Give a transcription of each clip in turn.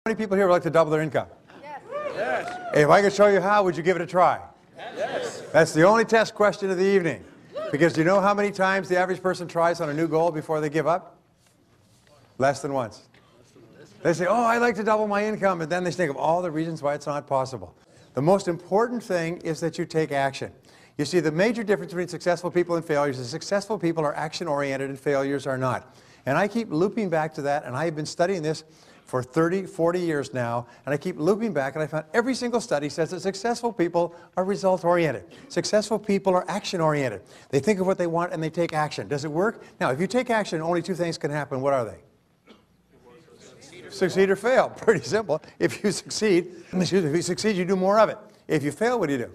How many people here would like to double their income? Yes. Yes. If I could show you how, would you give it a try? Yes. That's the only test question of the evening. Because do you know how many times the average person tries on a new goal before they give up? Less than once. They say, oh, I'd like to double my income, and then they think of all the reasons why it's not possible. The most important thing is that you take action. You see, the major difference between successful people and failures is successful people are action-oriented and failures are not. And I keep looping back to that, and I've been studying this for 30, 40 years now, and I keep looping back, and I found every single study says that successful people are result-oriented. Successful people are action-oriented. They think of what they want and they take action. Does it work? Now, if you take action, only two things can happen. What are they? Succeed or fail. Pretty simple. If you succeed, you do more of it. If you fail, what do you do?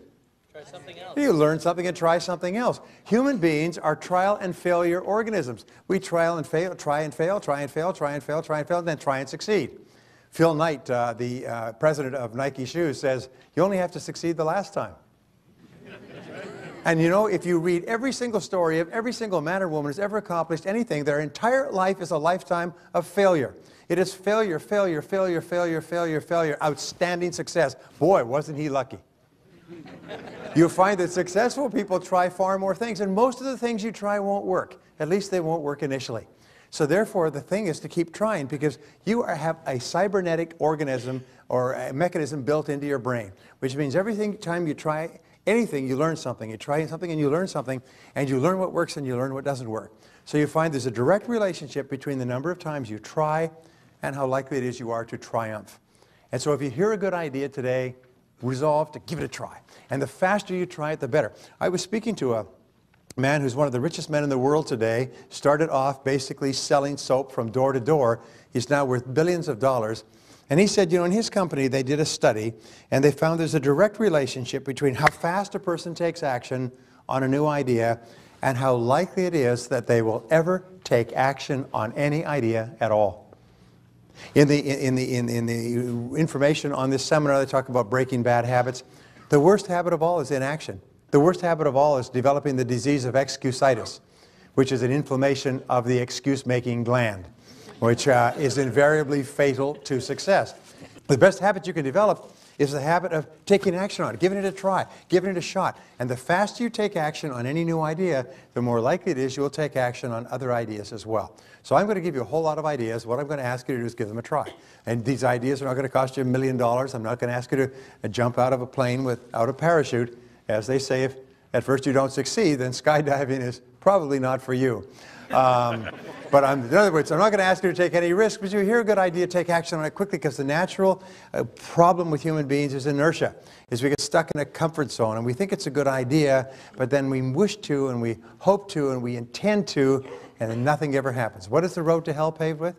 Try something else. You learn something and try something else. Human beings are trial and failure organisms. We trial and fail, try and fail, try and fail, try and fail, try and fail, and then try and succeed. Phil Knight, the president of Nike Shoes, says, you only have to succeed the last time. And you know, if you read every single story of every single man or woman who's ever accomplished anything, their entire life is a lifetime of failure. It is failure, failure, failure, failure, failure, failure, outstanding success. Boy, wasn't he lucky. You'll find that successful people try far more things, and most of the things you try won't work. At least they won't work initially. So therefore, the thing is to keep trying, because you have a cybernetic organism or a mechanism built into your brain, which means every time you try anything, you learn something. You try something and you learn something, and you learn what works and you learn what doesn't work. So you find there's a direct relationship between the number of times you try and how likely it is you are to triumph. And so if you hear a good idea today, resolve to give it a try. And the faster you try it, the better. I was speaking to a man who's one of the richest men in the world today, started off basically selling soap from door to door. He's now worth billions of dollars. And he said, you know, in his company, they did a study, and they found there's a direct relationship between how fast a person takes action on a new idea and how likely it is that they will ever take action on any idea at all. In the information on this seminar, they talk about breaking bad habits. The worst habit of all is inaction. The worst habit of all is developing the disease of excusitis, which is an inflammation of the excuse-making gland, which is invariably fatal to success. The best habit you can develop is the habit of taking action on it, giving it a try, giving it a shot. And the faster you take action on any new idea, the more likely it is you'll take action on other ideas as well. So I'm going to give you a whole lot of ideas. What I'm going to ask you to do is give them a try. And these ideas are not going to cost you $1 million. I'm not going to ask you to jump out of a plane without a parachute. As they say, if at first you don't succeed, then skydiving is probably not for you. But in other words, I'm not going to ask you to take any risk, but you hear a good idea, take action on it quickly, because the natural problem with human beings is inertia, is we get stuck in a comfort zone, and we think it's a good idea, but then we wish to, and we hope to, and we intend to, and then nothing ever happens. What is the road to hell paved with?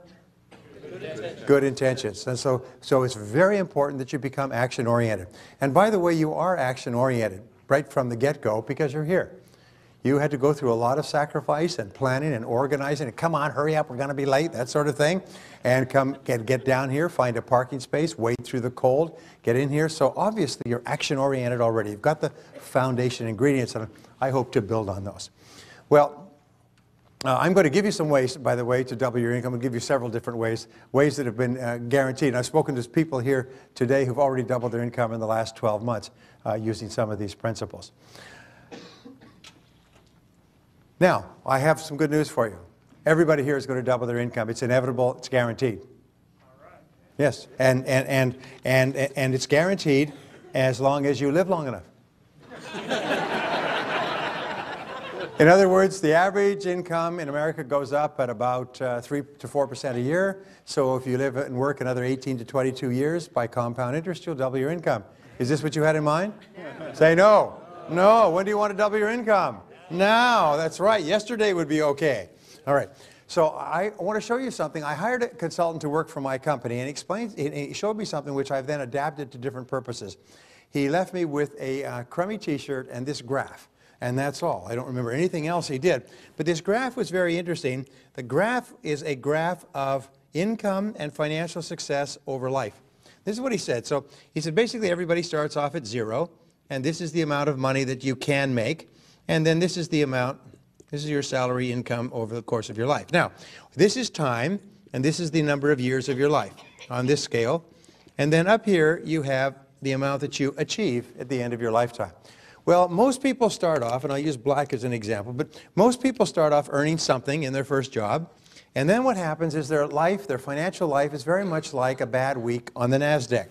Good intentions. And so it's very important that you become action-oriented. And by the way, you are action-oriented right from the get-go, because you're here. You had to go through a lot of sacrifice and planning and organizing and come on, hurry up, we're going to be late, that sort of thing. And come get down here, find a parking space, wait through the cold, get in here. So obviously you're action-oriented already. You've got the foundation ingredients, and I hope to build on those. Well, I'm going to give you some ways, by the way, to double your income. I'll give you several different ways that have been guaranteed. And I've spoken to people here today who've already doubled their income in the last 12 months using some of these principles. Now, I have some good news for you. Everybody here is going to double their income. It's inevitable. It's guaranteed. All right. Yes, and it's guaranteed as long as you live long enough. In other words, the average income in America goes up at about 3 to 4% a year. So if you live and work another 18 to 22 years by compound interest, you'll double your income. Is this what you had in mind? Say no. No. When do you want to double your income? Now. That's right. Yesterday would be okay. All right. So I want to show you something. I hired a consultant to work for my company, and he showed me something which I've then adapted to different purposes. He left me with a crummy T-shirt and this graph. And that's all. I don't remember anything else he did. But this graph was very interesting. The graph is a graph of income and financial success over life. This is what he said. So he said basically everybody starts off at 0, and this is the amount of money that you can make, and then this is the amount, this is your salary income over the course of your life. Now, this is time, and this is the number of years of your life on this scale. And then up here, you have the amount that you achieve at the end of your lifetime. Well, most people start off, and I'll use black as an example, but most people start off earning something in their first job. And then what happens is their life, their financial life, is very much like a bad week on the NASDAQ.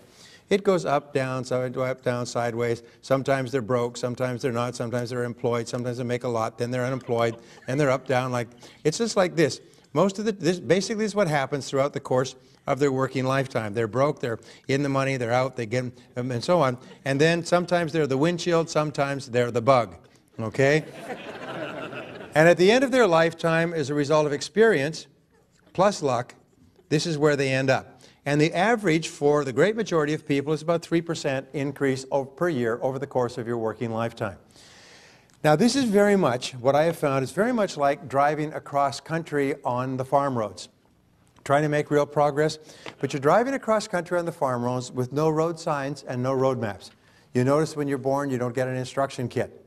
It goes up, down, sideways. Sometimes they're broke, sometimes they're not, sometimes they're employed, sometimes they make a lot, then they're unemployed, and they're up, down. It's just like this. Basically, this is what happens throughout the course of their working lifetime. They're broke, they're in the money, they're out, they get, and so on. And then sometimes they're the windshield, sometimes they're the bug, okay? And at the end of their lifetime, as a result of experience, plus luck, this is where they end up. And the average for the great majority of people is about 3% increase per year over the course of your working lifetime. Now, this is very much, what I have found, is very much like driving across country on the farm roads. Trying to make real progress, but you're driving across country on the farm roads with no road signs and no road maps. You notice when you're born, you don't get an instruction kit.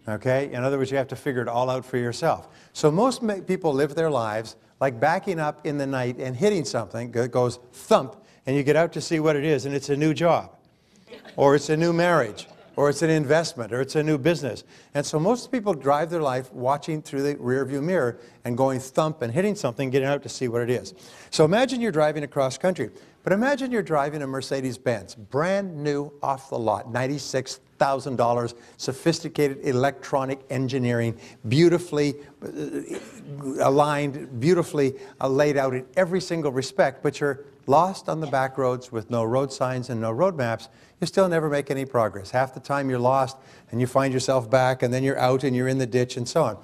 Okay? In other words, you have to figure it all out for yourself. So most people live their lives like backing up in the night and hitting something that goes thump, and you get out to see what it is, and it's a new job, or it's a new marriage, or it's an investment, or it's a new business. And so most people drive their life watching through the rearview mirror and going thump and hitting something, getting out to see what it is. So imagine you're driving across country, but imagine you're driving a Mercedes-Benz, brand new off the lot, $96,000, sophisticated electronic engineering, beautifully aligned, beautifully laid out in every single respect, but you're lost on the back roads with no road signs and no road maps. You still never make any progress. Half the time you're lost and you find yourself back, and then you're out and you're in the ditch and so on.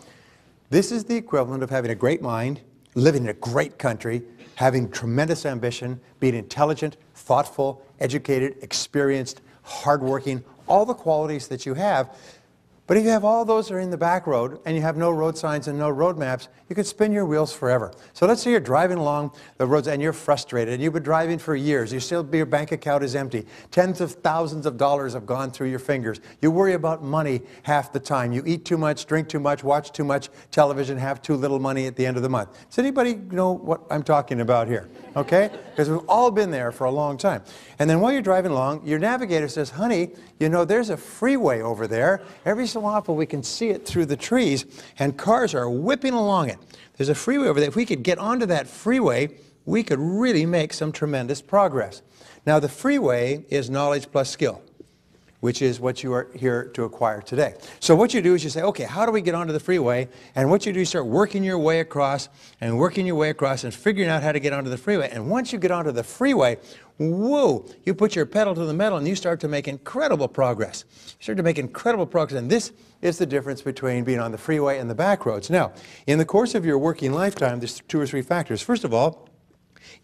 This is the equivalent of having a great mind, living in a great country, having tremendous ambition, being intelligent, thoughtful, educated, experienced, hardworking, all the qualities that you have. But if you have all those that are in the back road and you have no road signs and no road maps, you could spin your wheels forever. So let's say you're driving along the roads and you're frustrated and you've been driving for years. Your bank account is empty. Tens of thousands of dollars have gone through your fingers. You worry about money half the time. You eat too much, drink too much, watch too much television, have too little money at the end of the month. Does anybody know what I'm talking about here? Okay? Because we've all been there for a long time. And then while you're driving along, your navigator says, honey, you know, there's a freeway over there. Every so often we can see it through the trees, and cars are whipping along it. There's a freeway over there. If we could get onto that freeway, we could really make some tremendous progress. Now, the freeway is knowledge plus skill, which is what you are here to acquire today. So what you do is you say, okay, how do we get onto the freeway? And what you do is start working your way across and working your way across and figuring out how to get onto the freeway. And once you get onto the freeway, whoa, you put your pedal to the metal and you start to make incredible progress. You start to make incredible progress. And this is the difference between being on the freeway and the back roads. Now, in the course of your working lifetime, there's 2 or 3 factors. First of all,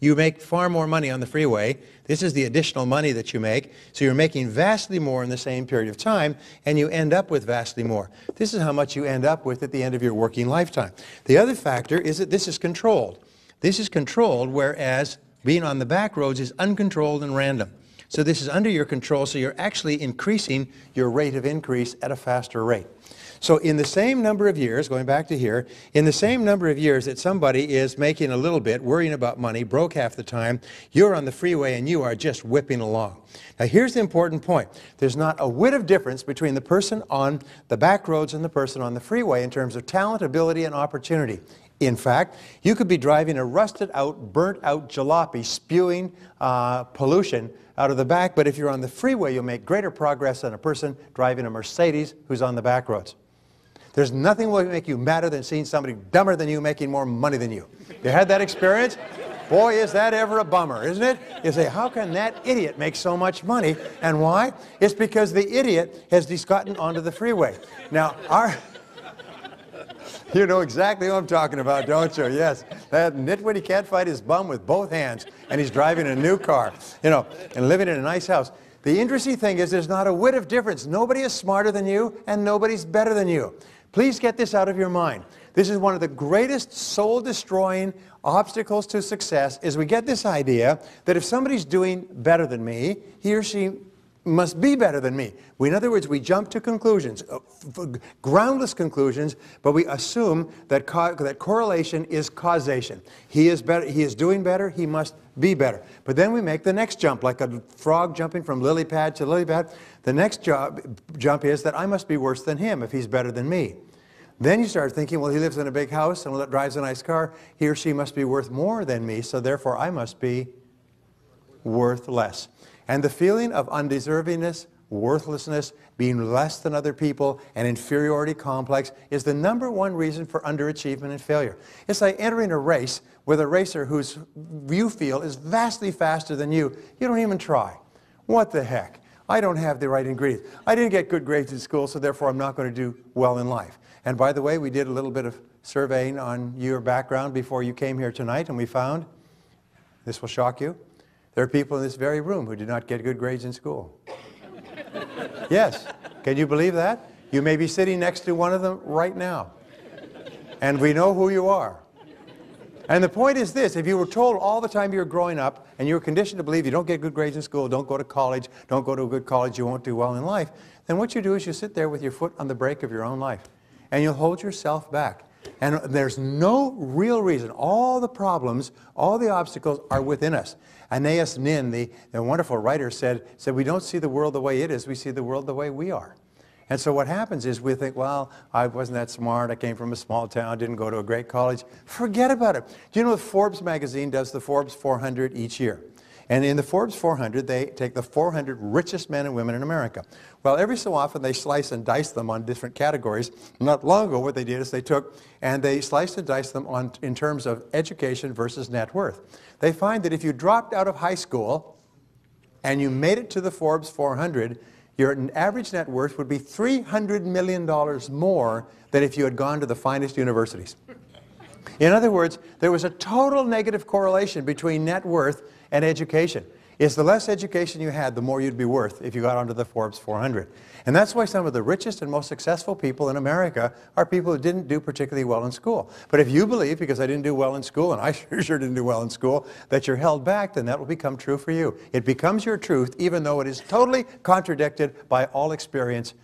you make far more money on the freeway. This is the additional money that you make. So you're making vastly more in the same period of time, and you end up with vastly more. This is how much you end up with at the end of your working lifetime. The other factor is that this is controlled. This is controlled, whereas being on the back roads is uncontrolled and random. So this is under your control, so you're actually increasing your rate of increase at a faster rate. So in the same number of years, going back to here, in the same number of years that somebody is making a little bit, worrying about money, broke half the time, you're on the freeway and you are just whipping along. Now here's the important point. There's not a whit of difference between the person on the back roads and the person on the freeway in terms of talent, ability, and opportunity. In fact, you could be driving a rusted out, burnt out jalopy spewing pollution out of the back, but if you're on the freeway, you'll make greater progress than a person driving a Mercedes who's on the back roads. There's nothing will make you madder than seeing somebody dumber than you making more money than you. You had that experience? Boy, is that ever a bummer, isn't it? You say, how can that idiot make so much money? And why? It's because the idiot has just gotten onto the freeway. Now, you know exactly what I'm talking about, don't you? Yes. That nitwit, he can't fight his bum with both hands, and he's driving a new car, you know, and living in a nice house. The interesting thing is there's not a whit of difference. Nobody is smarter than you, and nobody's better than you. Please get this out of your mind. This is one of the greatest soul-destroying obstacles to success, is we get this idea that if somebody's doing better than me, he or she must be better than me. In other words, we jump to conclusions, groundless conclusions, but we assume that correlation is causation. He is better, he is doing better, he must be better. But then we make the next jump, like a frog jumping from lily pad to lily pad. The next jump is that I must be worse than him if he's better than me. Then you start thinking, well, he lives in a big house and drives a nice car. He or she must be worth more than me, so therefore I must be worth less. And the feeling of undeservingness, worthlessness, being less than other people, and inferiority complex is the #1 reason for underachievement and failure. It's like entering a race with a racer whose you feel is vastly faster than you. You don't even try. What the heck? I don't have the right ingredients. I didn't get good grades in school, so therefore I'm not going to do well in life. And by the way, we did a little bit of surveying on your background before you came here tonight, and we found, this will shock you, there are people in this very room who did not get good grades in school. Yes. Can you believe that? You may be sitting next to one of them right now. And we know who you are. And the point is this, if you were told all the time you were growing up, and you were conditioned to believe you don't get good grades in school, don't go to college, don't go to a good college, you won't do well in life, then what you do is you sit there with your foot on the brake of your own life. And you'll hold yourself back. And there's no real reason. All the problems, all the obstacles are within us. Anais Nin, the wonderful writer, said, we don't see the world the way it is, we see the world the way we are. And so what happens is we think, well, I wasn't that smart, I came from a small town, didn't go to a great college. Forget about it. Do you know Forbes magazine does the Forbes 400 each year? And in the Forbes 400, they take the 400 richest men and women in America. Well, every so often they slice and dice them on different categories. Not long ago, what they did is they took and they sliced and diced them in terms of education versus net worth. They find that if you dropped out of high school and you made it to the Forbes 400, your average net worth would be $300 million more than if you had gone to the finest universities. In other words, there was a total negative correlation between net worth and education. It's the less education you had, the more you'd be worth if you got onto the Forbes 400. And that's why some of the richest and most successful people in America are people who didn't do particularly well in school. But if you believe, because I didn't do well in school, and I sure didn't do well in school, that you're held back, then that will become true for you. It becomes your truth, even though it is totally contradicted by all experience